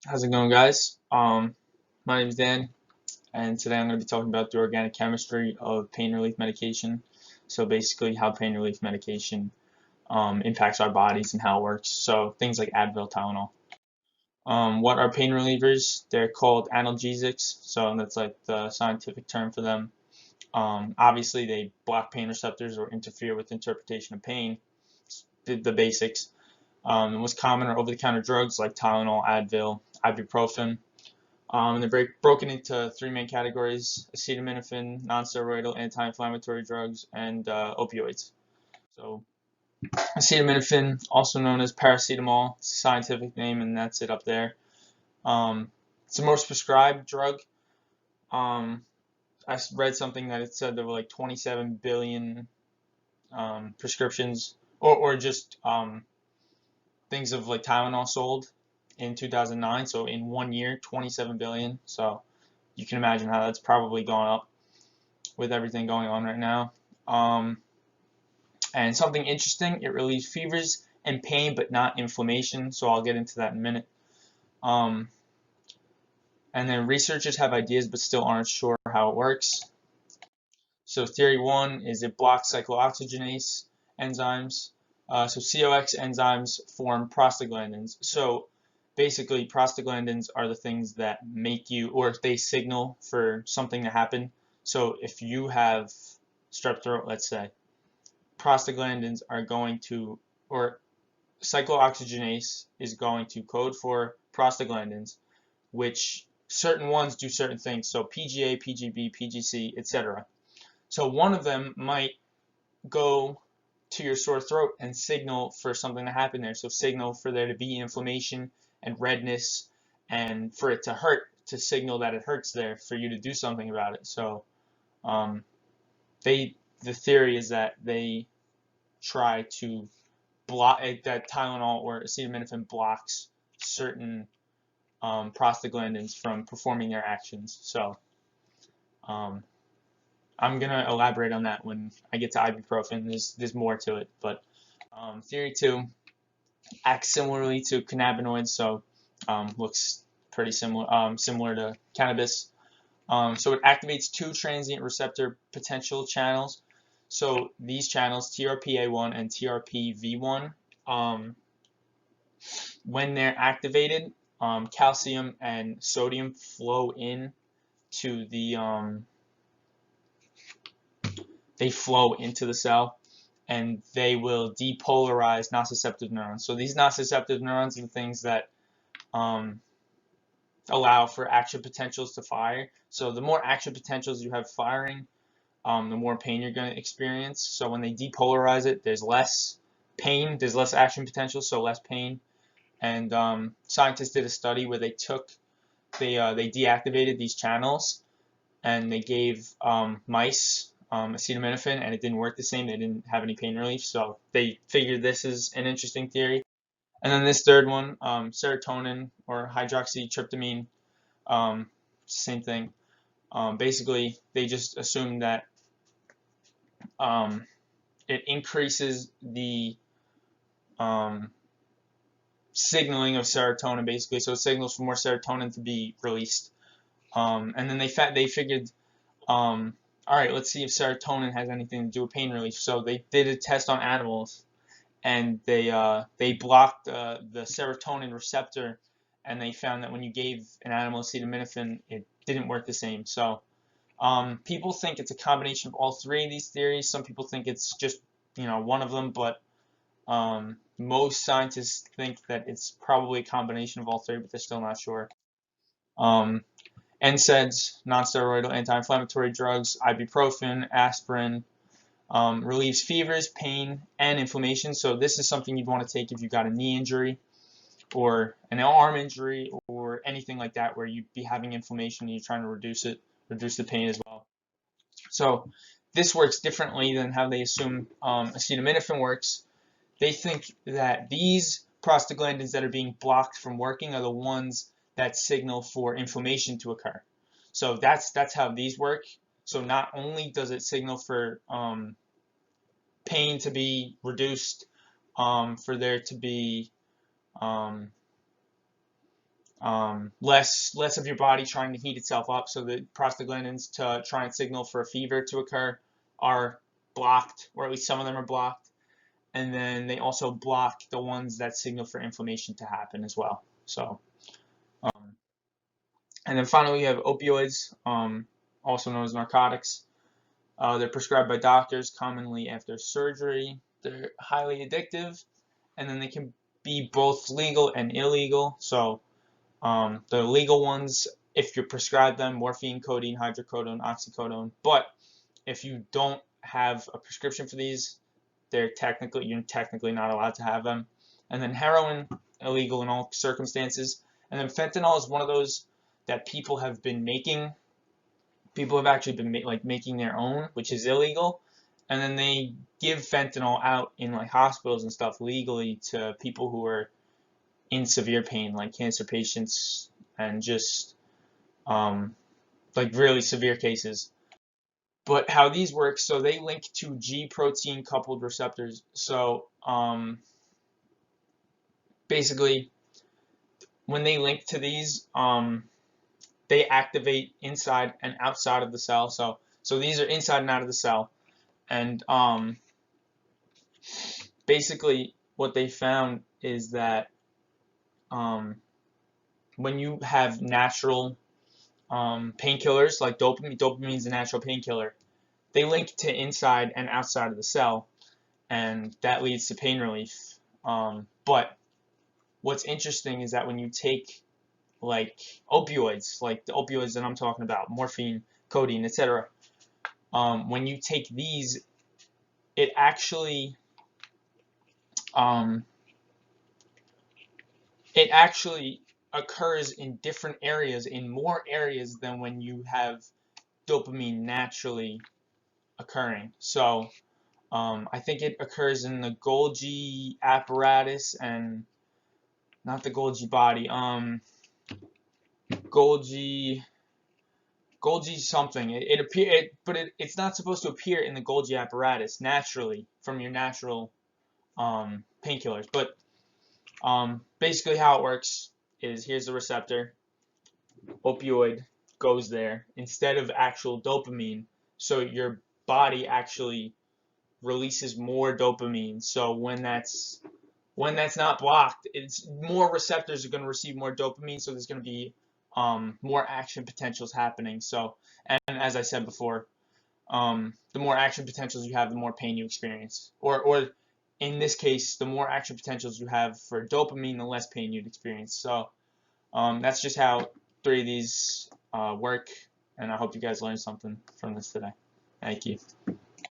How's it going, guys? My name is Dan, and today I'm going to be talking about the organic chemistry of pain relief medication. So basically, how pain relief medication impacts our bodies and how it works. So things like Advil, Tylenol. What are pain relievers? They're called analgesics. So that's like the scientific term for them. Obviously, they block pain receptors or interfere with interpretation of pain. The basics. The most common are over-the-counter drugs like Tylenol, Advil, ibuprofen. They're broken into three main categories: acetaminophen, nonsteroidal anti-inflammatory drugs, and opioids. So acetaminophen, also known as paracetamol, it's a scientific name, and that's it up there. It's the most prescribed drug. Um, I read something that it said there were like 27 billion prescriptions, or just things of like Tylenol sold in 2009. So in 1 year, 27 billion. So you can imagine how that's probably gone up with everything going on right now. Um, and something interesting, it relieves fevers and pain, but not inflammation. So I'll get into that in a minute. Um, and then researchers have ideas, but still aren't sure how it works. So theory one is it blocks cyclooxygenase enzymes. So COX enzymes form prostaglandins. So basically, prostaglandins are the things that make you, or they signal for something to happen. So if you have strep throat, let's say, prostaglandins are going to, or cyclooxygenase is going to code for prostaglandins, which certain ones do certain things. So PGA, PGB, PGC, etc. So one of them might go to your sore throat and signal for something to happen there. So signal for there to be inflammation and redness, and for it to hurt, to signal that it hurts there for you to do something about it. So um, they the theory is that they try to block that Tylenol or acetaminophen blocks certain prostaglandins from performing their actions. So um, I'm gonna elaborate on that when I get to ibuprofen. There's more to it, but theory two acts similarly to cannabinoids, so looks pretty similar to cannabis. So it activates two transient receptor potential channels. So these channels, TRPA1 and TRPV1, when they're activated, calcium and sodium flow in to the they flow into the cell, and they will depolarize nociceptive neurons. So these nociceptive neurons are the things that um, allow for action potentials to fire. So the more action potentials you have firing, the more pain you're going to experience. So when they depolarize it, there's less pain, there's less action potential, so less pain. And scientists did a study where they deactivated these channels, and they gave mice acetaminophen, and it didn't work the same. They didn't have any pain relief, so they figured this is an interesting theory. And then this third one, serotonin or hydroxytryptamine, same thing. Basically, they just assumed that um, it increases the um, signaling of serotonin, basically, so it signals for more serotonin to be released. And then they figured, all right, let's see if serotonin has anything to do with pain relief. So they did a test on animals, and they blocked the serotonin receptor, and they found that when you gave an animal acetaminophen, it didn't work the same. So people think it's a combination of all three of these theories. Some people think it's just one of them, but most scientists think that it's probably a combination of all three, but they're still not sure. Um, NSAIDs, non-steroidal anti-inflammatory drugs, ibuprofen, aspirin, relieves fevers, pain, and inflammation. So this is something you'd want to take if you got a knee injury or an arm injury or anything like that, where you'd be having inflammation and you're trying to reduce the pain as well. So this works differently than how they assume acetaminophen works. They think that these prostaglandins that are being blocked from working are the ones that signal for inflammation to occur. So that's how these work. So not only does it signal for pain to be reduced, for there to be um, less of your body trying to heat itself up, so the prostaglandins to try and signal for a fever to occur are blocked, or at least some of them are blocked. And then they also block the ones that signal for inflammation to happen as well. So, and then finally we have opioids, also known as narcotics. They're prescribed by doctors commonly after surgery. They're highly addictive, and then they can be both legal and illegal. So the legal ones, if you prescribe them, morphine, codeine, hydrocodone, oxycodone. But if you don't have a prescription for these, you're technically not allowed to have them. And then heroin, illegal in all circumstances. And then fentanyl is one of those that people have been making. People have actually been making their own, which is illegal. And then they give fentanyl out in like hospitals and stuff legally to people who are in severe pain, like cancer patients and just like really severe cases. But how these work, so they link to G protein coupled receptors. So basically, when they link to these, they activate inside and outside of the cell. So these are inside and out of the cell. And basically, what they found is that when you have natural painkillers like dopamine is a natural painkiller, they link to inside and outside of the cell, and that leads to pain relief. But what's interesting is that when you take like opioids, like the opioids that I'm talking about, morphine, codeine, etc., when you take these, it actually occurs in different areas, in more areas than when you have dopamine naturally occurring. So I think it occurs in the Golgi apparatus and not the Golgi body. Golgi something. It's not supposed to appear in the Golgi apparatus naturally from your natural painkillers. But basically how it works is, here's the receptor. Opioid goes there instead of actual dopamine, so your body actually releases more dopamine. So when that's not blocked, it's more receptors are going to receive more dopamine, so there's going to be more action potentials happening. So, and as I said before, the more action potentials you have, the more pain you experience. Or in this case, the more action potentials you have for dopamine, the less pain you'd experience. So that's just how 3 of these work, and I hope you guys learned something from this today. Thank you.